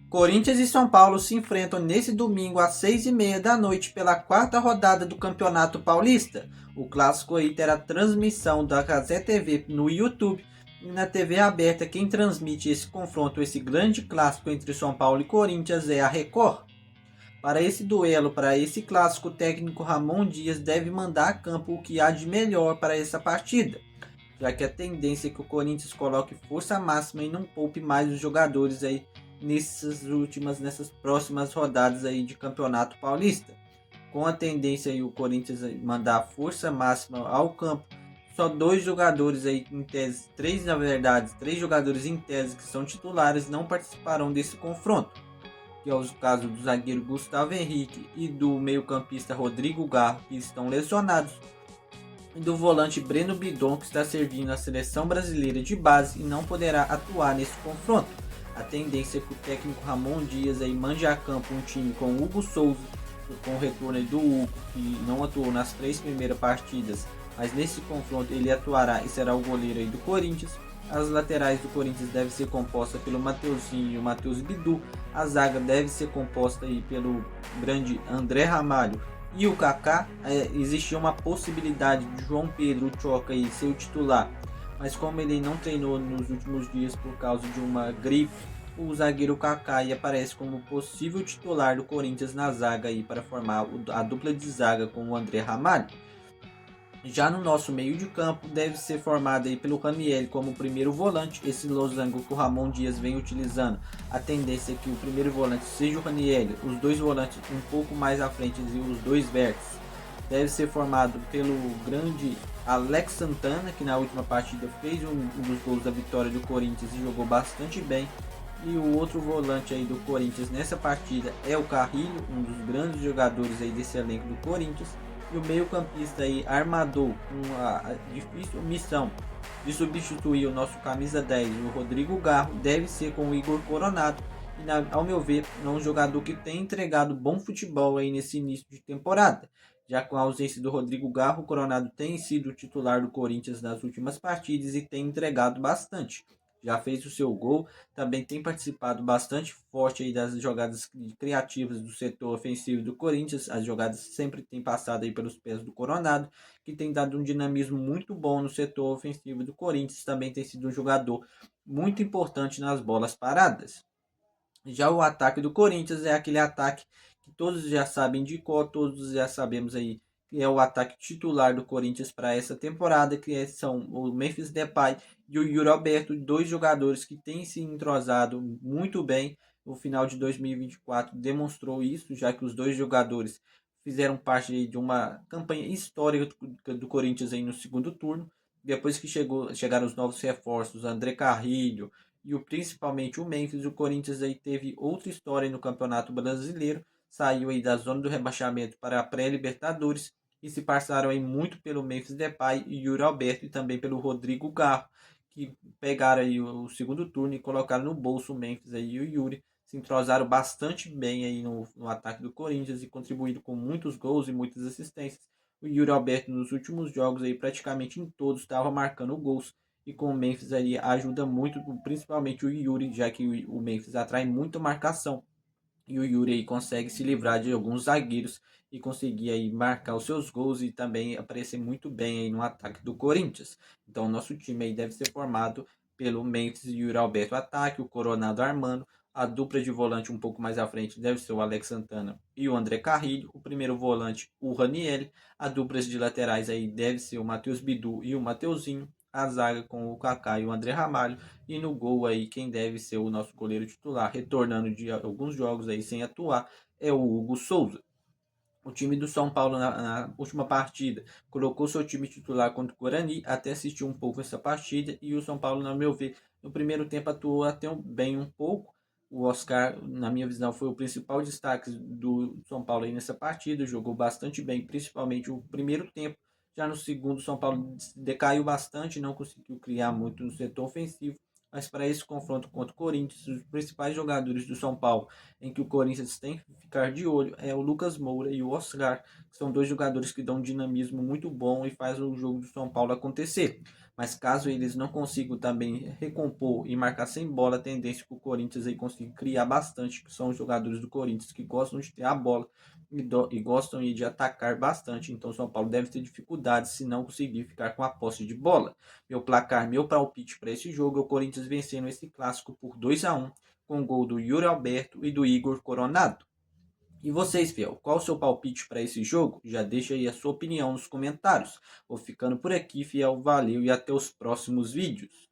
Corinthians e São Paulo se enfrentam nesse domingo às 6h30 da noite pela quarta rodada do Campeonato Paulista. O clássico aí terá transmissão da Cazé TV no YouTube e na TV aberta. Quem transmite esse confronto, esse grande clássico entre São Paulo e Corinthians, é a Record. Para esse duelo, para esse clássico, o técnico Ramon Dias deve mandar a campo o que há de melhor para essa partida, já que a tendência é que o Corinthians coloque força máxima e não poupe mais os jogadores aí nessas próximas rodadas aí de Campeonato Paulista. Com a tendência aí o Corinthians mandar força máxima ao campo, só dois jogadores aí em tese, três na verdade, três jogadores em tese que são titulares não participarão desse confronto, que é o caso do zagueiro Gustavo Henrique e do meio-campista Rodrigo Garro, que estão lesionados, e do volante Breno Bidon, que está servindo a seleção brasileira de base e não poderá atuar nesse confronto. A tendência é que o técnico Ramon Dias aí mande a campo um time com Hugo Souza, com o retorno do Hugo, que não atuou nas 3 primeiras partidas, mas nesse confronto ele atuará e será o goleiro aí do Corinthians. As laterais do Corinthians devem ser compostas pelo Mateuzinho e o Matheus Bidu. A zaga deve ser composta aí pelo grande André Ramalho e o Kaká. Existia uma possibilidade de João Pedro Choca aí ser o titular, mas como ele não treinou nos últimos dias por causa de uma gripe, o zagueiro Kaká aparece como possível titular do Corinthians na zaga aí para formar a dupla de zaga com o André Ramalho. Já no nosso meio de campo, deve ser formado aí pelo Raniel como primeiro volante, esse losango que o Ramon Dias vem utilizando. A tendência é que o primeiro volante seja o Raniel, os dois volantes um pouco mais à frente e os dois vértices. Deve ser formado pelo grande Alex Santana, que na última partida fez um dos gols da vitória do Corinthians e jogou bastante bem. E o outro volante aí do Corinthians nessa partida é o Carrilho, um dos grandes jogadores aí desse elenco do Corinthians. E o meio-campista aí, armador, com a difícil missão de substituir o nosso camisa 10, o Rodrigo Garro, deve ser com o Igor Coronado. E ao meu ver, é um jogador que tem entregado bom futebol aí nesse início de temporada. Já com a ausência do Rodrigo Garro, o Coronado tem sido o titular do Corinthians nas últimas partidas e tem entregado bastante. Já fez o seu gol, também tem participado bastante forte aí das jogadas criativas do setor ofensivo do Corinthians. As jogadas sempre têm passado aí pelos pés do Coronado, que tem dado um dinamismo muito bom no setor ofensivo do Corinthians. Também tem sido um jogador muito importante nas bolas paradas. Já o ataque do Corinthians é aquele ataque que todos já sabem de cor, todos já sabemos aí que é o ataque titular do Corinthians para essa temporada, são o Memphis Depay e o Yuri Alberto, dois jogadores que têm se entrosado muito bem. No final de 2024 demonstrou isso, já que os dois jogadores fizeram parte de uma campanha histórica do Corinthians aí no segundo turno. Depois que chegaram os novos reforços, André Carrilho, e principalmente o Memphis, o Corinthians aí teve outra história no Campeonato Brasileiro, saiu aí da zona do rebaixamento para a pré-Libertadores e se passaram aí muito pelo Memphis Depay e Yuri Alberto e também pelo Rodrigo Garro, que pegaram aí o segundo turno e colocaram no bolso o Memphis aí e o Yuri. Se entrosaram bastante bem aí no ataque do Corinthians e contribuíram com muitos gols e muitas assistências. O Yuri Alberto nos últimos jogos aí praticamente em todos estava marcando gols, e com o Memphis ali ajuda muito, principalmente o Yuri, já que o Memphis atrai muita marcação e o Yuri aí consegue se livrar de alguns zagueiros e conseguir aí marcar os seus gols e também aparecer muito bem aí no ataque do Corinthians. Então o nosso time aí deve ser formado pelo Memphis e Yuri Alberto ataque, o Coronado armando, a dupla de volante um pouco mais à frente deve ser o Alex Santana e o André Carrilho, o primeiro volante o Raniel, a dupla de laterais aí deve ser o Matheus Bidu e o Mateuzinho, a zaga com o Kaká e o André Ramalho, e no gol aí, quem deve ser o nosso goleiro titular, retornando de alguns jogos aí sem atuar, é o Hugo Souza. O time do São Paulo na última partida colocou seu time titular contra o Guarani, até assistiu um pouco essa partida, e o São Paulo, na meu ver, no primeiro tempo atuou até bem um pouco. O Oscar, na minha visão, foi o principal destaque do São Paulo aí nessa partida, jogou bastante bem, principalmente o primeiro tempo. Já no segundo, o São Paulo decaiu bastante, não conseguiu criar muito no setor ofensivo. Mas para esse confronto contra o Corinthians, os principais jogadores do São Paulo, em que o Corinthians tem que ficar de olho, é o Lucas Moura e o Oscar, que são dois jogadores que dão um dinamismo muito bom e faz o jogo do São Paulo acontecer. Mas caso eles não consigam também recompor e marcar sem bola, a tendência é que o Corinthians aí consiga criar bastante, que são os jogadores do Corinthians que gostam de ter a bola e gostam de atacar bastante. Então o São Paulo deve ter dificuldades se não conseguir ficar com a posse de bola. Meu palpite para esse jogo é o Corinthians vencendo esse clássico por 2-1, com gol do Yuri Alberto e do Igor Coronado. E vocês, fiel, qual o seu palpite para esse jogo? Já deixa aí a sua opinião nos comentários. Vou ficando por aqui, fiel. Valeu e até os próximos vídeos.